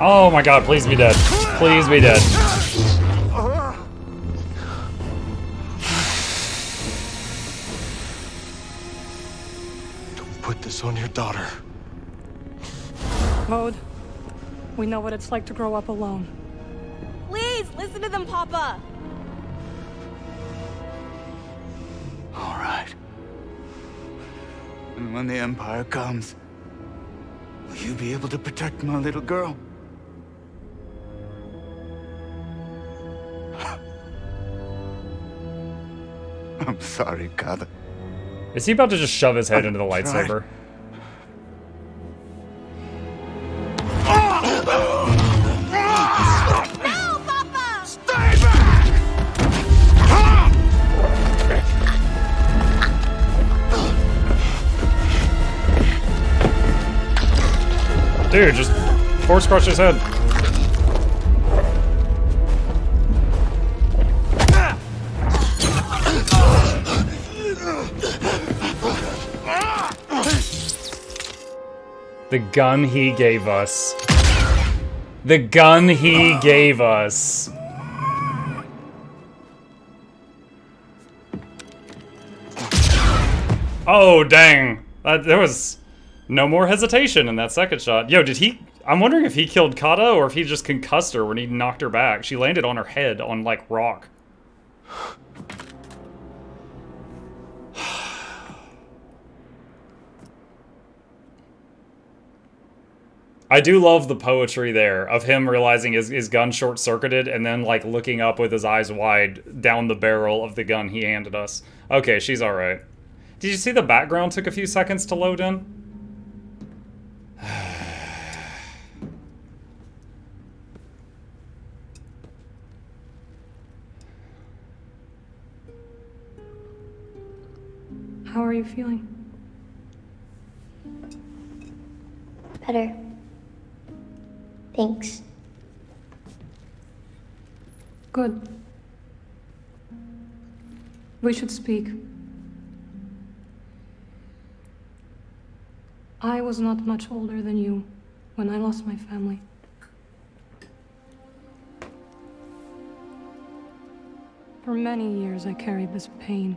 Oh my god, please be dead. Please be dead. Don't put this on your daughter. Vode, we know what it's like to grow up alone. Please, listen to them, Papa! All right. And when the Empire comes, will you be able to protect my little girl? I'm sorry, Kada. Is he about to just shove his head into the lightsaber? No, Papa! Stay back! Dude, just force crush his head. The gun he gave us. The gun he gave us. Oh, dang. There was no more hesitation in that second shot. Yo, did he... I'm wondering if he killed Kata or if he just concussed her when he knocked her back. She landed on her head on, like, rock. I do love the poetry there of him realizing his gun short-circuited and then, like, looking up with his eyes wide down the barrel of the gun he handed us. Okay, she's alright. Did you see the background took a few seconds to load in? How are you feeling? Better. Thanks. Good. We should speak. I was not much older than you when I lost my family. For many years I carried this pain.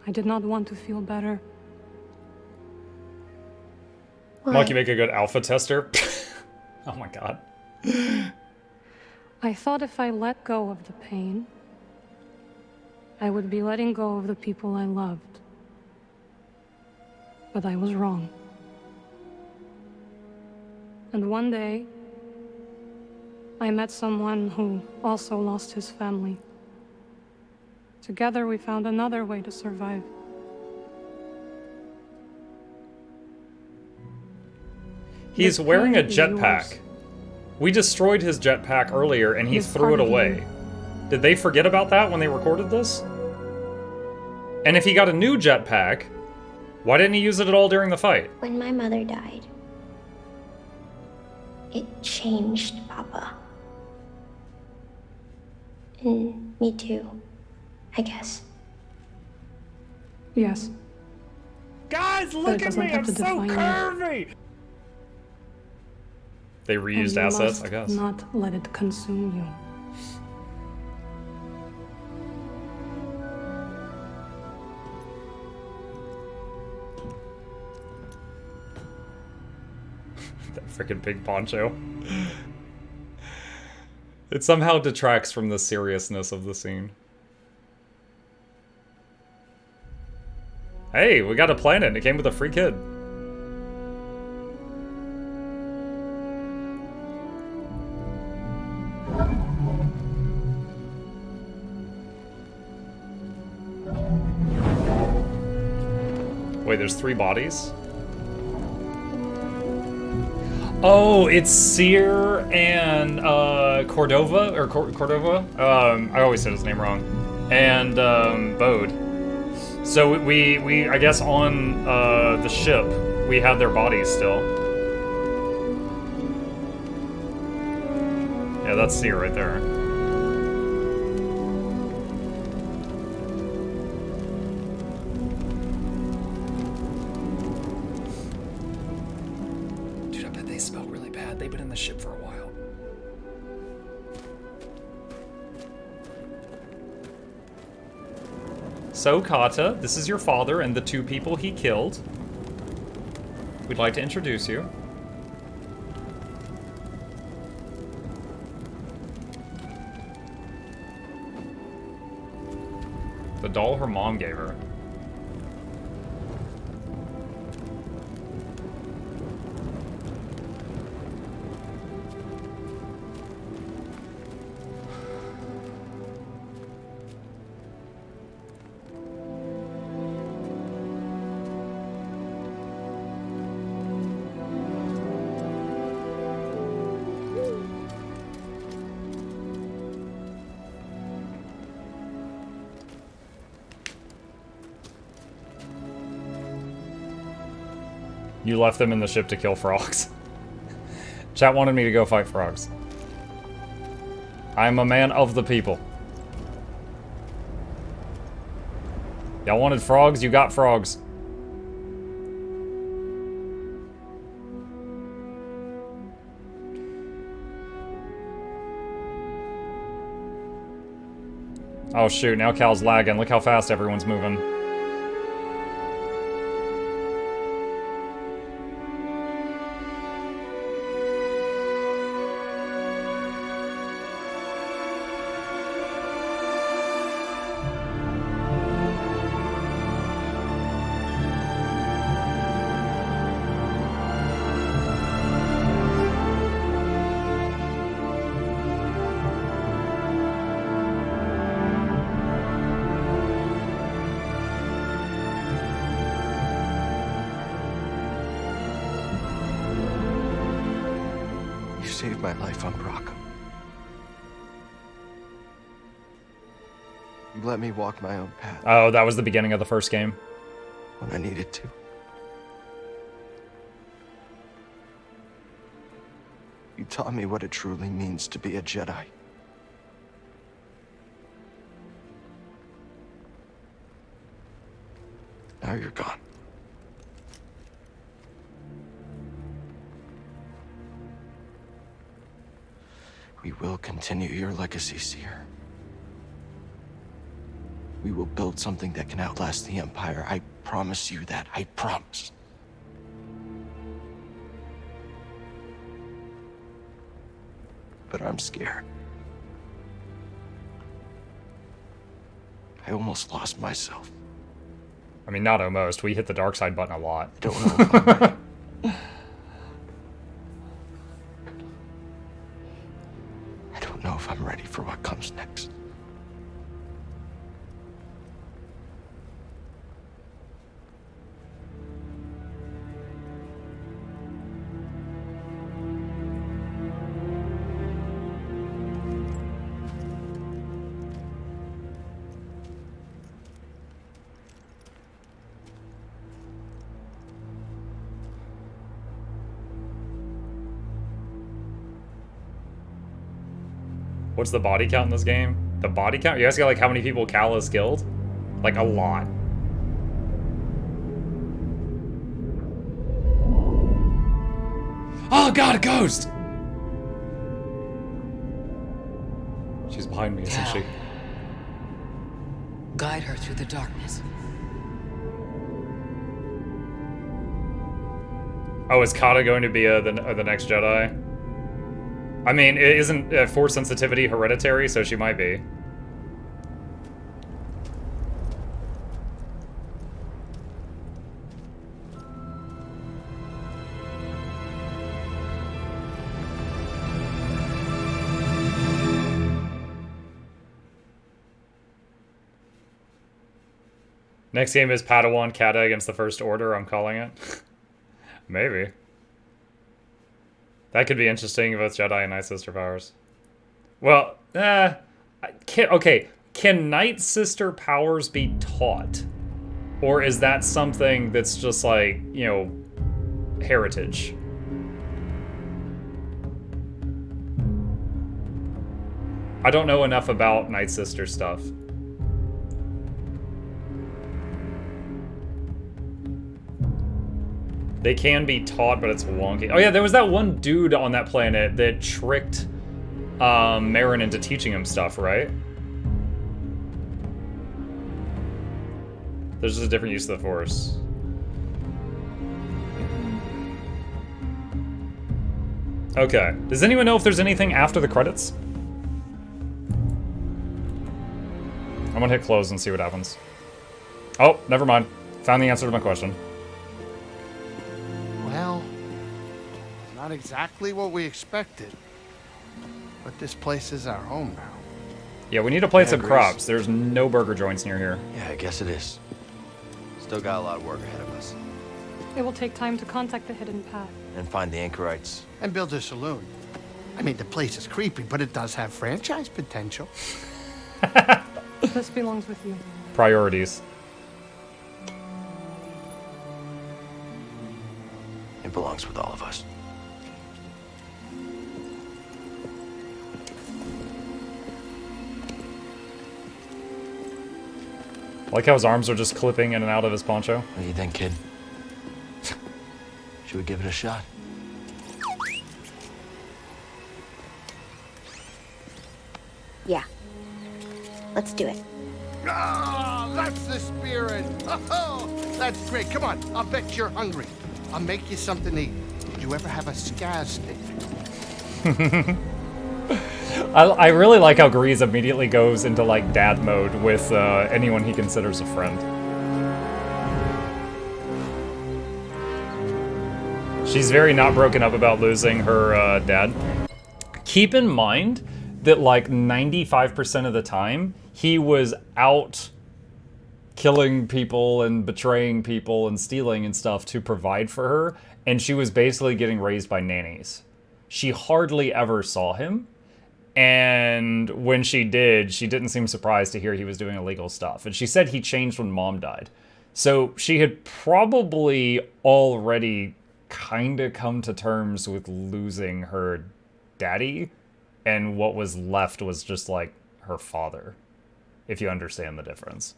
I did not want to feel better. Monkey make a good alpha tester. Oh my god. I thought if I let go of the pain, I would be letting go of the people I loved. But I was wrong. And one day, I met someone who also lost his family. Together we found another way to survive. He's wearing a jetpack. We destroyed his jetpack earlier and he threw it away. Did they forget about that when they recorded this? And if he got a new jetpack, why didn't he use it at all during the fight? When my mother died, it changed Papa. And me too, I guess. Yes. Guys, look at me! I'm so curvy! They reused assets, I guess. Not let it consume you. That freaking big poncho. It somehow detracts from the seriousness of the scene. Hey, we got a planet and it came with a free kid. Wait, there's 3 bodies? Oh, it's Seer and Cordova, or Cordova? I always said his name wrong. And Bode. So we I guess on the ship, we had their bodies still. Yeah, that's Seer right there. Dude, I bet they smell really bad. They've been in the ship for a while. So, Kata, this is your father and the 2 people he killed. We'd like to introduce you. The doll her mom gave her. You left them in the ship to kill frogs. Chat wanted me to go fight frogs. I'm a man of the people. Y'all wanted frogs? You got frogs. Oh shoot, now Cal's lagging. Look how fast everyone's moving. Saved my life on Brock. You let me walk my own path. Oh, that was the beginning of the first game. When I needed to. You taught me what it truly means to be a Jedi. Now you're gone. We will continue your legacy, Seer. We will build something that can outlast the Empire. I promise you that. I promise. But I'm scared. I almost lost myself. I mean, not almost. We hit the dark side button a lot. I don't know if I'm ready. I don't know if I'm ready for what comes next. What's the body count in this game? The body count? You guys got like how many people Cal has killed? Like a lot. Oh god, a ghost! She's behind me, isn't she? Guide her through the darkness. Oh, is Kata going to be the next Jedi? I mean, it isn't force sensitivity hereditary, so she might be. Next game is Padawan Kata against the First Order, I'm calling it. Maybe. That could be interesting, both Jedi and Night Sister powers. Well, okay. Can Night Sister powers be taught? Or is that something that's just like, you know, heritage? I don't know enough about Night Sister stuff. They can be taught, but it's wonky. Oh yeah, there was that one dude on that planet that tricked Marin into teaching him stuff, right? There's just a different use of the Force. Okay. Does anyone know if there's anything after the credits? I'm gonna hit close and see what happens. Oh, never mind. Found the answer to my question. Well, not exactly what we expected. But this place is our home now. Yeah, we need to plant some Grease. crops. There's no burger joints near here. Yeah, I guess it is. Still got a lot of work ahead of us. It will take time to contact the hidden path. And find the anchorites. And build a saloon. I mean, the place is creepy, but it does have franchise potential. This belongs with you. Priorities. It belongs with all of us. I like how his arms are just clipping in and out of his poncho. What do you think, kid? Should we give it a shot? Yeah. Let's do it. Ah, that's the spirit. Oh, that's great. Come on, I'll bet you're hungry. I'll make you something to eat. Did you ever have a scaz stick? I really like how Grease immediately goes into like dad mode with anyone he considers a friend. She's very not broken up about losing her dad. Keep in mind that like 95% of the time he was out killing people and betraying people and stealing and stuff to provide for her, and she was basically getting raised by nannies. She hardly ever saw him. And when she did, she didn't seem surprised to hear he was doing illegal stuff. And she said he changed when mom died. So she had probably already kind of come to terms with losing her daddy. And what was left was just like her father, if you understand the difference.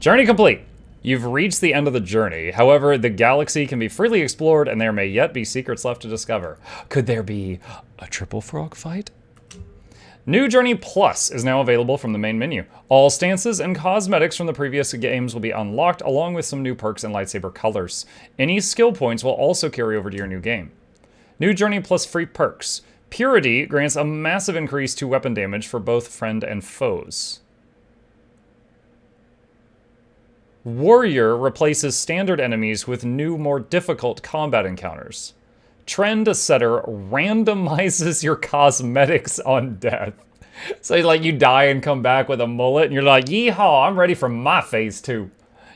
Journey complete. You've reached the end of the journey. However, the galaxy can be freely explored and there may yet be secrets left to discover. Could there be a triple frog fight? New Journey Plus is now available from the main menu. All stances and cosmetics from the previous games will be unlocked, along with some new perks and lightsaber colors. Any skill points will also carry over to your new game. New Journey Plus free perks. Purity grants a massive increase to weapon damage for both friend and foes. Warrior replaces standard enemies with new, more difficult combat encounters. Trend Setter randomizes your cosmetics on death. So like you die and come back with a mullet and you're like, yeehaw, I'm ready for my phase 2.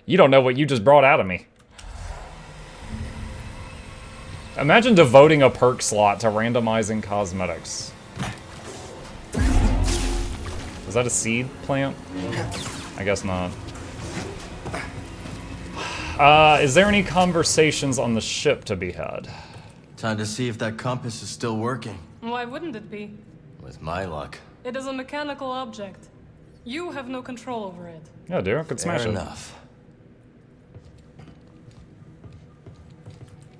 You don't know what you just brought out of me. Imagine devoting a perk slot to randomizing cosmetics. Is that a seed plant? I guess not. Is there any conversations on the ship to be had? Time to see if that compass is still working. Why wouldn't it be? With my luck. It is a mechanical object. You have no control over it. Yeah, dude, I could smash Fair it. enough.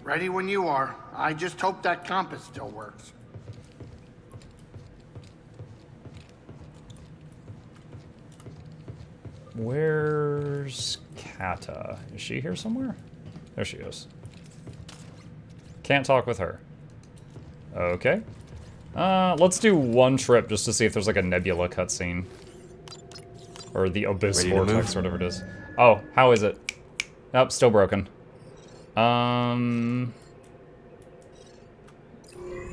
Ready when you are. I just hope that compass still works. Where's Kata? Is she here somewhere? There she is. Can't talk with her. Okay. Let's do one trip just to see if there's like a nebula cutscene. Or the Abyss Ready to Vortex, move? whatever it is. Oh, how is it? Nope, still broken.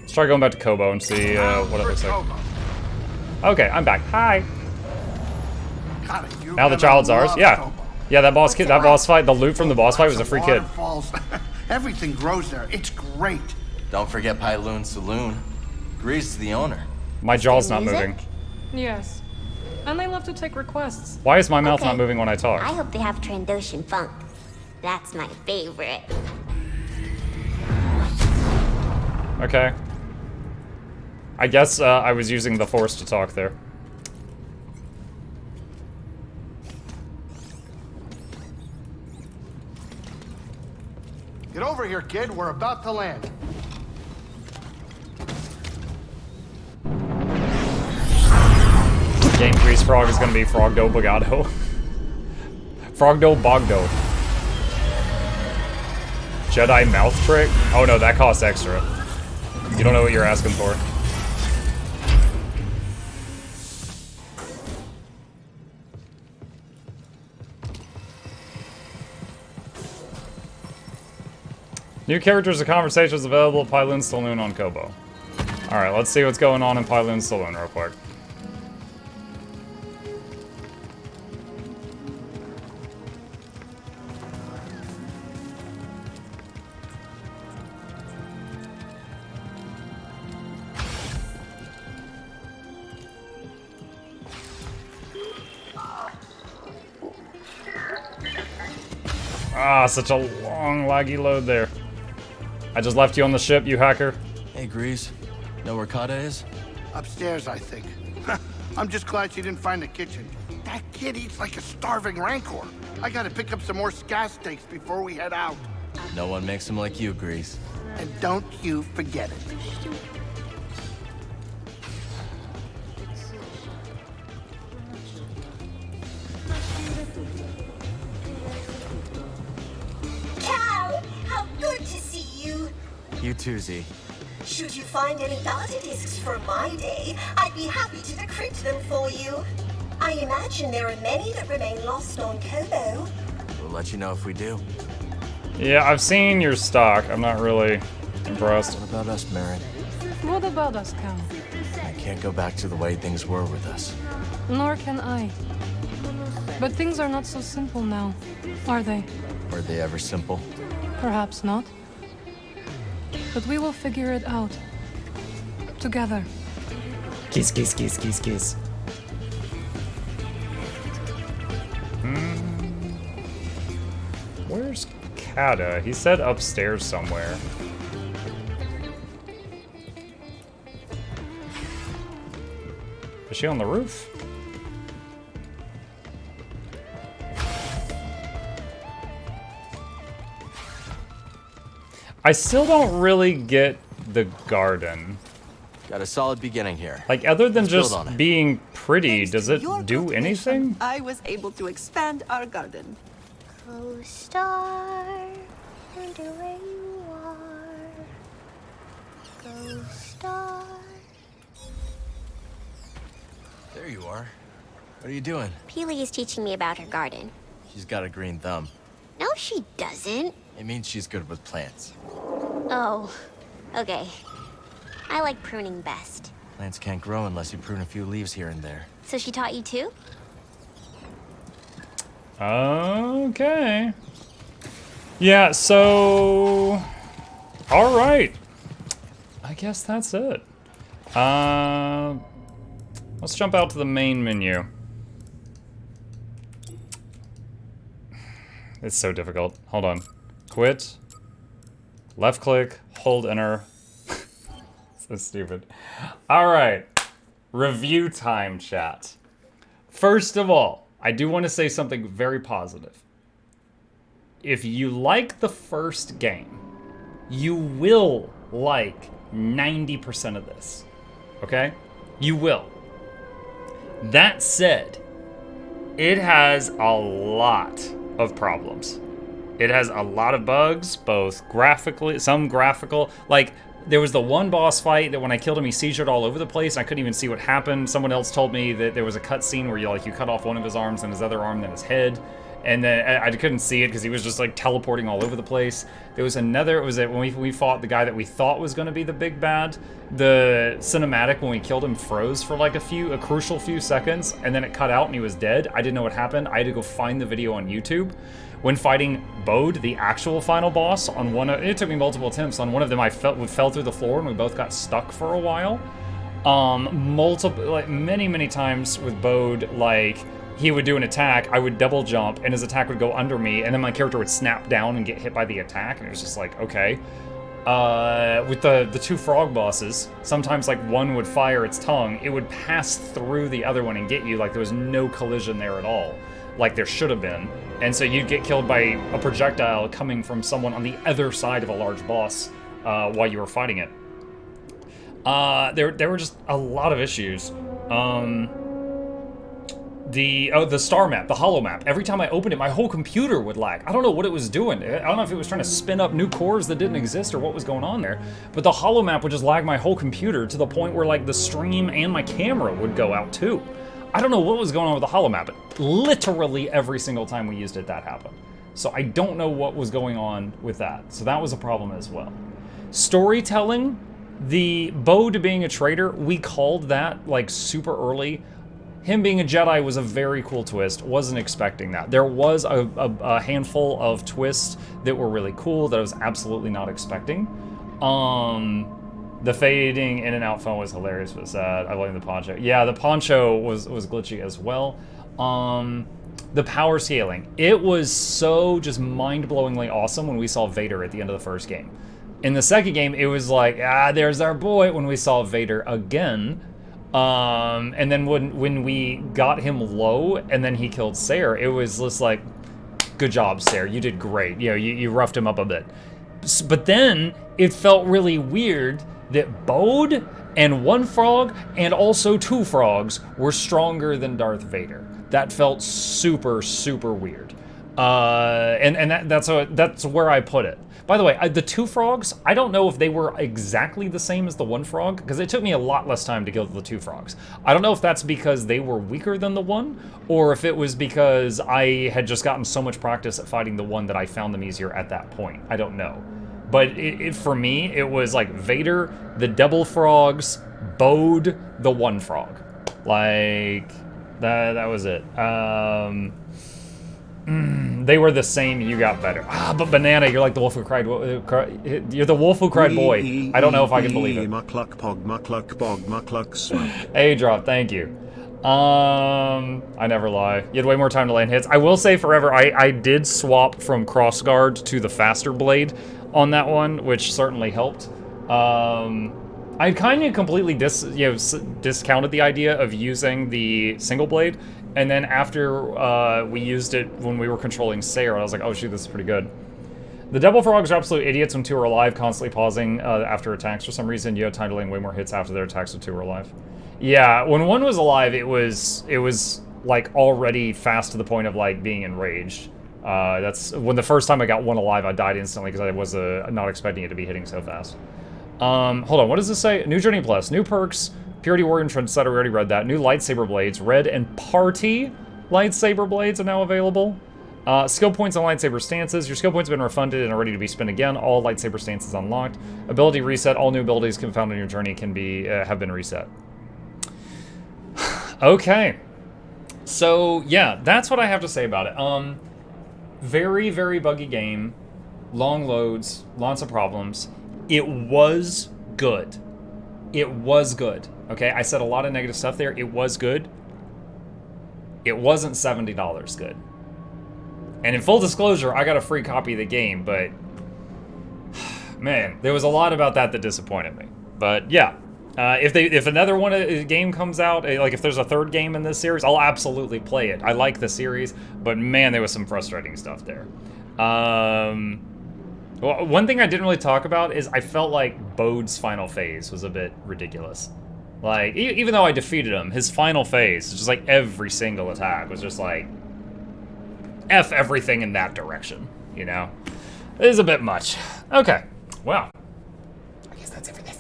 Let's try going back to Kobo and see what it looks like. Okay, I'm back. Hi. Now the child's ours. Yeah. Yeah, that boss kid, that boss fight, the loot from the boss fight was a free kid. Waterfalls. Everything grows there. It's great. Don't forget Pyloon Saloon. Grease is the owner. My jaw's not Music? moving. Yes. And they love to take requests. Why is my mouth not Okay. moving when I talk? I hope they have Trandoshan funk. That's my favorite. Okay. I guess I was using the Force to talk there. Get over here, kid. We're about to land. Game Grease Frog is gonna be Frogdo Bogado. Frogdo Bogdo. Jedi mouth trick? Oh no, that costs extra. You don't know what you're asking for. New characters and conversations available at Pyloon Saloon on Kobo. Alright, let's see what's going on in Pyloon Saloon real quick. Ah, such a long, laggy load there. I just left you on the ship, you hacker. Hey, Grease. Know where Kata is? Upstairs, I think. I'm just glad she didn't find the kitchen. That kid eats like a starving rancor. I gotta pick up some more scaz steaks before we head out. No one makes them like you, Grease. And don't you forget it. Cal, how good to see you. You too, Z. Should you find any data discs from my day, I'd be happy to decrypt them for you. I imagine there are many that remain lost on Kobo. We'll let you know if we do. Yeah, I've seen your stock. I'm not really impressed. What about us, Merritt? What about us, Cal? I can't go back to the way things were with us. Nor can I. But things are not so simple now, are they? Were they ever simple? Perhaps not. But we will figure it out. Together. Kiss, kiss, kiss, kiss, kiss. Where's Kata? He said upstairs somewhere. Is she on the roof? I still don't really get the garden. Got a solid beginning here. Like, other than Let's build just on it. being pretty, Thanks does to it your do cultivation, anything? I was able to expand our garden. Co-star, wonder where you are. Co-star. There you are. What are you doing? Peely is teaching me about her garden. She's got a green thumb. No, she doesn't. It means she's good with plants. Oh, okay. I like pruning best. Plants can't grow unless you prune a few leaves here and there. So she taught you too? Okay. Yeah, so... Alright. I guess that's it. Let's jump out to the main menu. It's so difficult. Hold on. Quit. Left click, hold enter. So stupid. Alright. Review time, chat. First of all, I do want to say something very positive. If you like the first game, you will like 90% of this. Okay? You will. That said, it has a lot of problems. It has a lot of bugs, both graphically, some graphical, like there was the one boss fight that when I killed him, he seizured all over the place. I couldn't even see what happened. Someone else told me that there was a cutscene where you cut off one of his arms and his other arm, then his head. And then I couldn't see it because he was just like teleporting all over the place. There was another, it was that when we fought the guy that we thought was going to be the big bad, the cinematic when we killed him froze for like a crucial few seconds, and then it cut out and he was dead. I didn't know what happened. I had to go find the video on YouTube. When fighting Bode, the actual final boss, on it took me multiple attempts. On one of them, I fell through the floor and we both got stuck for a while. Many times with Bode, like, he would do an attack, I would double jump, and his attack would go under me, and then my character would snap down and get hit by the attack, and it was just like, okay. With the two frog bosses, sometimes like one would fire its tongue, it would pass through the other one and get you, like there was no collision there at all, like there should have been. And so you'd get killed by a projectile coming from someone on the other side of a large boss while you were fighting it. There were just a lot of issues. The star map, the holo map. Every time I opened it, my whole computer would lag. I don't know what it was doing. I don't know if it was trying to spin up new cores that didn't exist or what was going on there. But the holo map would just lag my whole computer to the point where like the stream and my camera would go out too. I don't know what was going on with the holo map, but literally every single time we used it, that happened. So I don't know what was going on with that. So that was a problem as well. Storytelling, the Bode being a traitor, we called that like super early. Him being a Jedi was a very cool twist. Wasn't expecting that. There was a handful of twists that were really cool that I was absolutely not expecting. The fading in and out phone was hilarious but sad. I blame the poncho. Yeah, the poncho was glitchy as well. The power scaling. It was so just mind-blowingly awesome when we saw Vader at the end of the first game. In the second game, it was like, there's our boy when we saw Vader again. And then when we got him low and then he killed Sayre, it was just like, good job, Sayre, you did great. You know, you roughed him up a bit. But then it felt really weird that Bode and one frog and also two frogs were stronger than Darth Vader. That felt super, super weird. And that's where I put it. By the way, the two frogs, I don't know if they were exactly the same as the one frog, because it took me a lot less time to kill the two frogs. I don't know if that's because they were weaker than the one, or if it was because I had just gotten so much practice at fighting the one that I found them easier at that point. I don't know. But for me, it was like Vader, the double frogs, Bode, the one frog. Like, that was it. They were the same, you got better. But Banana, you're like the wolf who cried. You're the wolf who cried boy. I don't know if I can believe it. Mukluk pog, mukluk bog, mukluk swamp. A-drop, thank you. I never lie. You had way more time to land hits. I will say forever, I did swap from crossguard to the faster blade on that one, which certainly helped. I kind of completely discounted the idea of using the single blade. And then after we used it when we were controlling Sayre, I was like, oh shoot, this is pretty good. The double frogs are absolute idiots when two are alive, constantly pausing after attacks for some reason. You have time to land way more hits after their attacks when two are alive. Yeah, when one was alive, it was like already fast to the point of like being enraged. That's when the first time I got one alive, I died instantly because I was not expecting it to be hitting so fast. Hold on, what does this say? New Journey Plus, new perks. Purity Warrior and Trendsetter, we already read that. New lightsaber blades, red and party lightsaber blades are now available. Skill points and lightsaber stances. Your skill points have been refunded and are ready to be spent again. All lightsaber stances unlocked. Ability reset. All new abilities found on your journey can be have been reset. Okay. So yeah, that's what I have to say about it. Very, very buggy game. Long loads. Lots of problems. It was good. It was good. Okay, I said a lot of negative stuff there. It was good. It wasn't $70 good. And in full disclosure, I got a free copy of the game, but man, there was a lot about that disappointed me. But yeah, if another game comes out, like if there's a third game in this series, I'll absolutely play it. I like the series, but man, there was some frustrating stuff there. Well, one thing I didn't really talk about is I felt like Bode's final phase was a bit ridiculous. Like, even though I defeated him, his final phase, just like every single attack was just like, F everything in that direction, you know? It is a bit much. Okay, well, I guess that's it for this